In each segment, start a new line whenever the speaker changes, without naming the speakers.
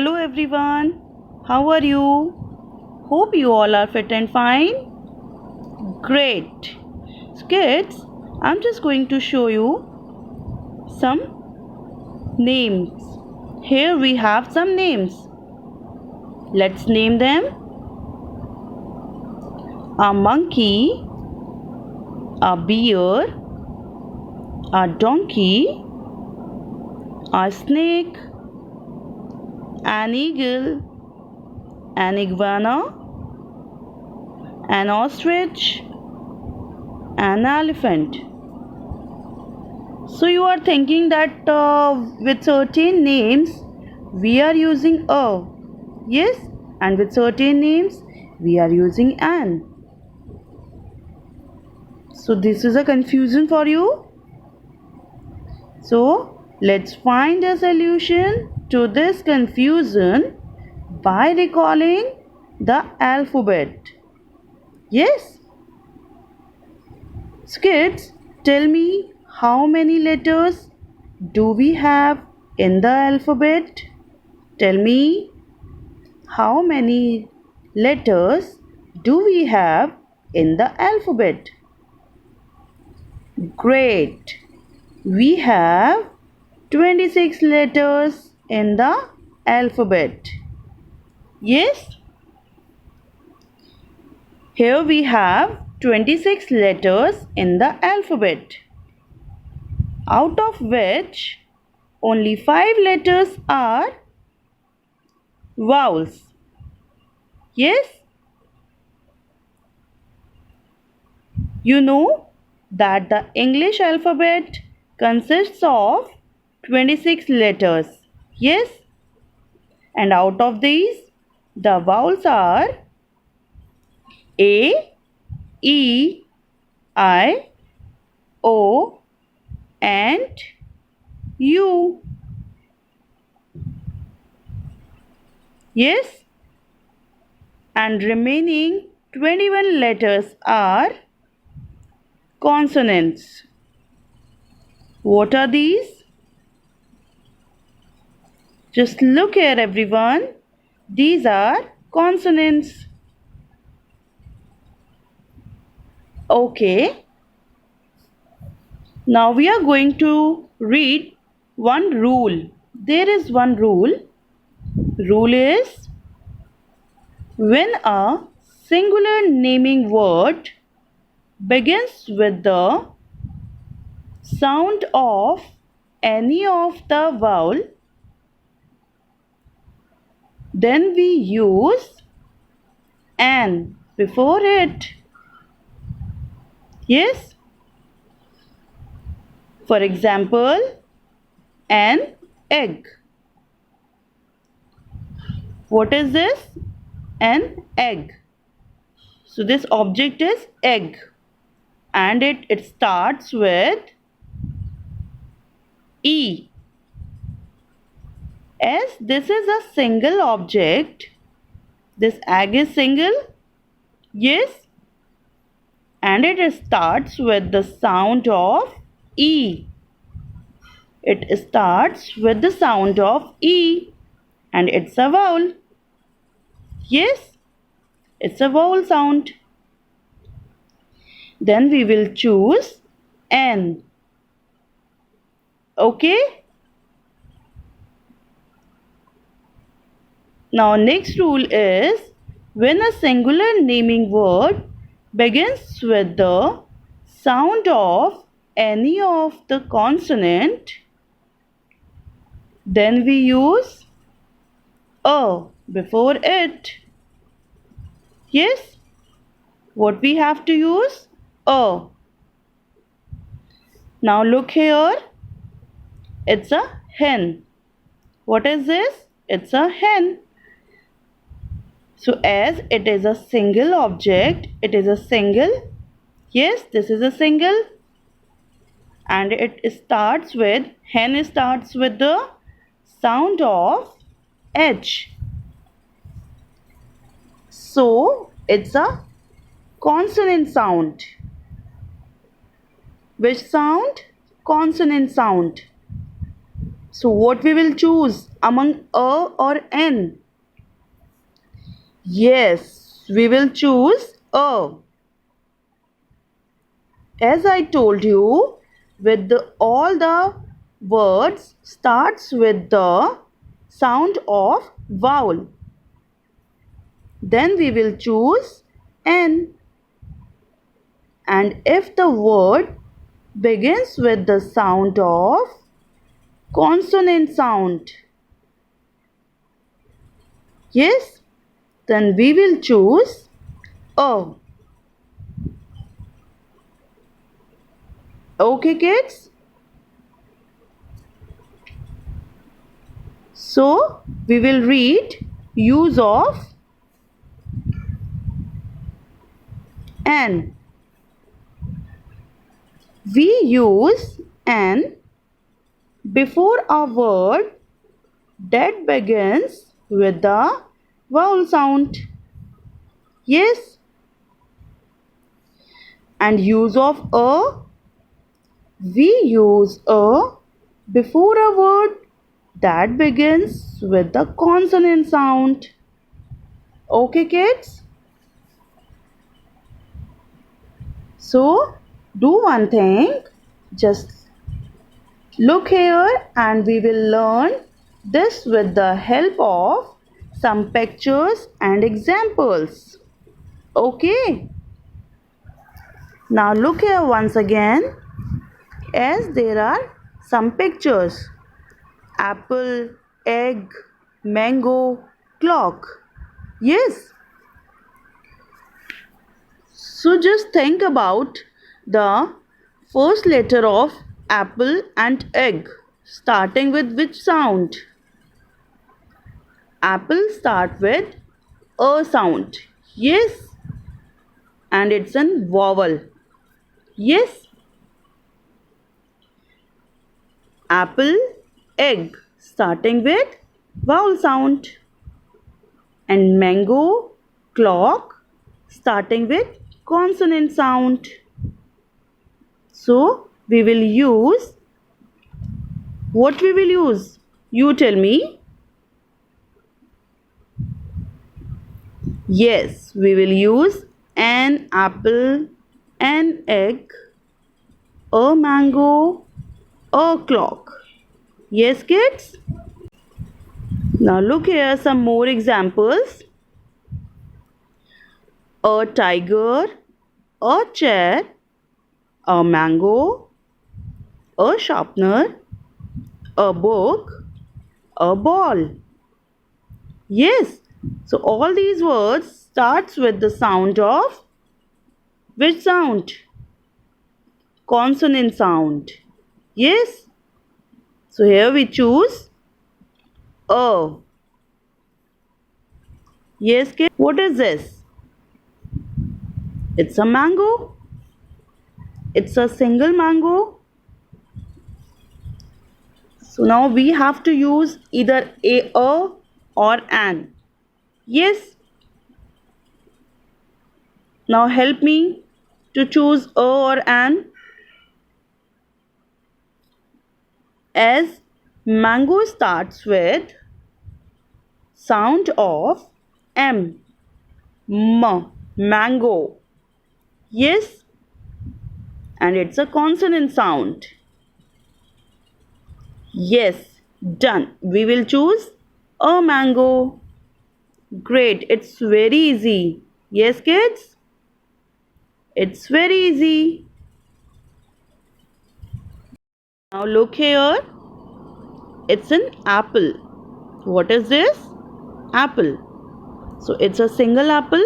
Hello everyone, how are you? Hope you all are fit and fine. Great. So kids, I'm just going to show you some names. Here we have some names. Let's name them. A monkey, a bear, a donkey, a snake, an eagle, an iguana, an ostrich, an elephant. So you are thinking that with certain names we are using a. Yes, and with certain names we are using an. So this is a confusion for you. So let's find a solution to this confusion by recalling the alphabet. Yes? So kids, tell me how many letters do we have in the alphabet? Tell me how many letters do we have in the alphabet? Great! We have 26 letters in the alphabet. Yes? Here we have 26 letters in the alphabet, out of which only 5 letters are vowels. Yes? You know that the English alphabet consists of 26 letters. Yes? And out of these, the vowels are A, E, I, O and U. Yes? And remaining 21 letters are consonants. What are these? Just look here everyone. These are consonants. Okay. Now we are going to read one rule. There is one rule. Rule is when a singular naming word begins with the sound of any of the vowel, then we use an before it. Yes? For example, an egg. What is this? An egg. So this object is egg and it starts with E. As this is a single object, this egg is single. Yes? And it starts with the sound of E. It starts with the sound of E and it's a vowel. Yes, it's a vowel sound. Then we will choose N. Okay? Now next rule is when a singular naming word begins with the sound of any of the consonant, then we use a before it. Yes? What we have to use? A. Now look here. It's a hen. What is this? It's a hen. So as it is a single object, it is a single. Yes, this is a single. And it starts with, hen starts with the sound of H. So it's a consonant sound. Which sound? Consonant sound. So what we will choose among A or N? Yes, we will choose A. As I told you, all the words starts with the sound of vowel. Then we will choose N. And if the word begins with the sound of consonant sound, yes, then we will choose A. Okay, kids? So, we will read use of N. We use N before a word that begins with the vowel sound. Yes. And use of A. We use A before a word that begins with the consonant sound. Okay, kids? So, do one thing. Just look here and we will learn this with the help of some pictures and examples. Okay? Now look here once again, as there are some pictures. Apple, egg, mango, clock. Yes. So just think about the first letter of apple and egg, starting with which sound? Apple start with a sound. Yes. And it's a vowel. Yes. Apple, egg, starting with vowel sound. And mango, clock, starting with consonant sound. So we will use, what we will use? You tell me. Yes, we will use an apple, an egg, a mango, a clock. Yes, kids? Now look here, some more examples. A tiger, a chair, a mango, a sharpener, a book, a ball. Yes, so all these words starts with the sound of which sound? Consonant sound. Yes. So here we choose A. Yes, kids. What is this? It's a mango. It's a single mango. So now we have to use either a or an. Yes. Now help me to choose a or an. As mango starts with sound of M. Mango. Yes. And it's a consonant sound. Yes. Done. We will choose a mango. Great. It's very easy. Yes, kids? It's very easy. Now look here. It's an apple. What is this? Apple. So it's a single apple.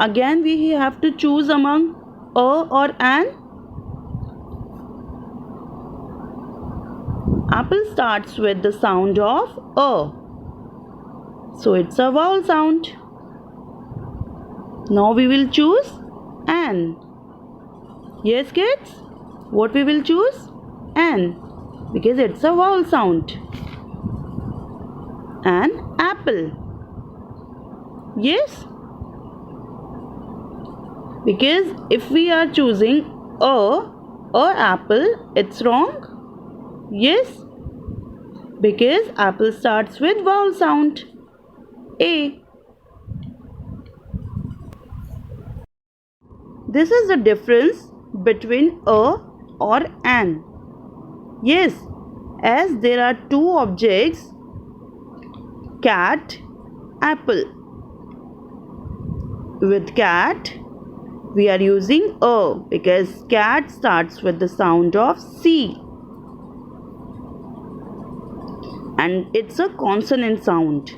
Again we have to choose among a or an. Apple starts with the sound of a. So it's a vowel sound. Now we will choose an. Yes, kids? What we will choose? An. Because it's a vowel sound. An apple. Yes? Because if we are choosing a or apple, it's wrong. Yes? Because apple starts with vowel sound. A. This is the difference between a or an. Yes, as there are two objects, cat, apple. With cat, we are using a because cat starts with the sound of C. And it's a consonant sound.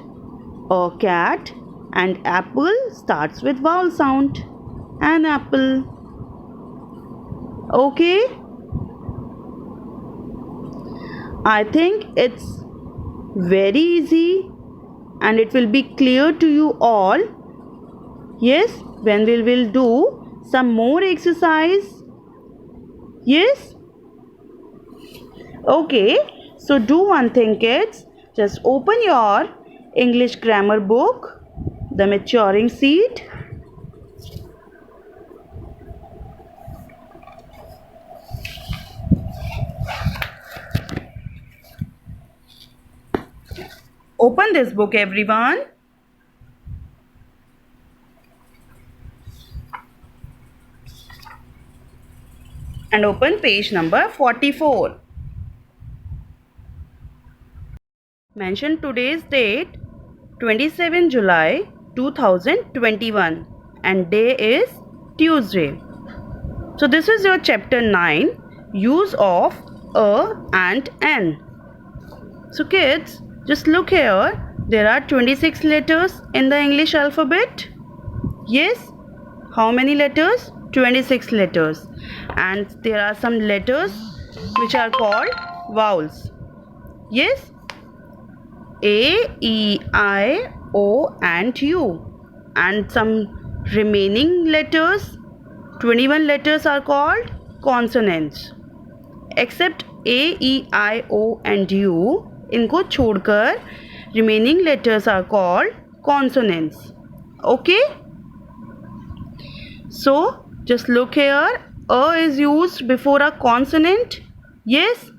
A cat and apple starts with vowel sound. An apple. Okay? I think it's very easy and it will be clear to you all. Yes, when we will do some more exercise. Yes? Okay, so do one thing, kids. Just open your English grammar book, the maturing seed. Open this book, everyone. And open page number 44. Mention today's date, 27 July 2021, and day is Tuesday. So this is your chapter 9, use of a and an. So kids, just look here. There are 26 letters in the English alphabet. Yes? How many letters? 26 letters. And there are some letters which are called vowels. Yes? A, E, I, O and U. And some remaining letters, 21 letters are called consonants. Except A, E, I, O and U, इनको छोड़कर remaining letters are called consonants. Okay? So, just look here. A is used before a consonant. Yes?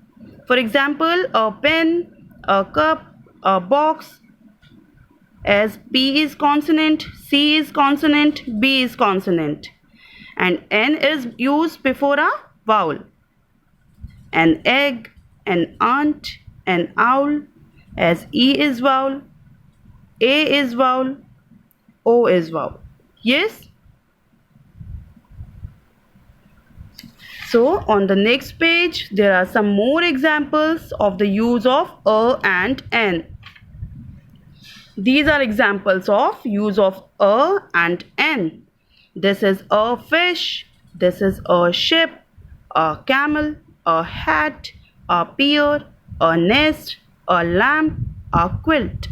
For example, a pen, a cup, a box. As P is consonant, C is consonant, B is consonant. And N is used before a vowel. An egg, an aunt, an owl. As E is vowel, A is vowel, O is vowel. Yes? So on the next page, there are some more examples of the use of a and an. These are examples of use of a and an. This is a fish, this is a ship, a camel, a hat, a pear, a nest, a lamp, a quilt.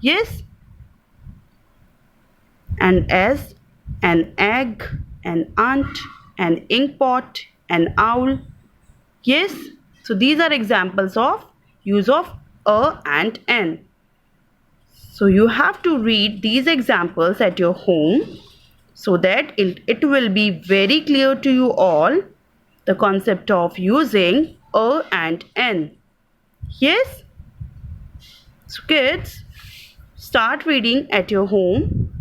Yes? And as an egg, an ant, an ink pot, an owl. Yes? So these are examples of use of a and an. So you have to read these examples at your home so that it will be very clear to you all the concept of using a and an. Yes? So kids, start reading at your home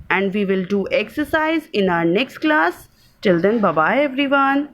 and we will do exercise in our next class. Till then, bye-bye everyone.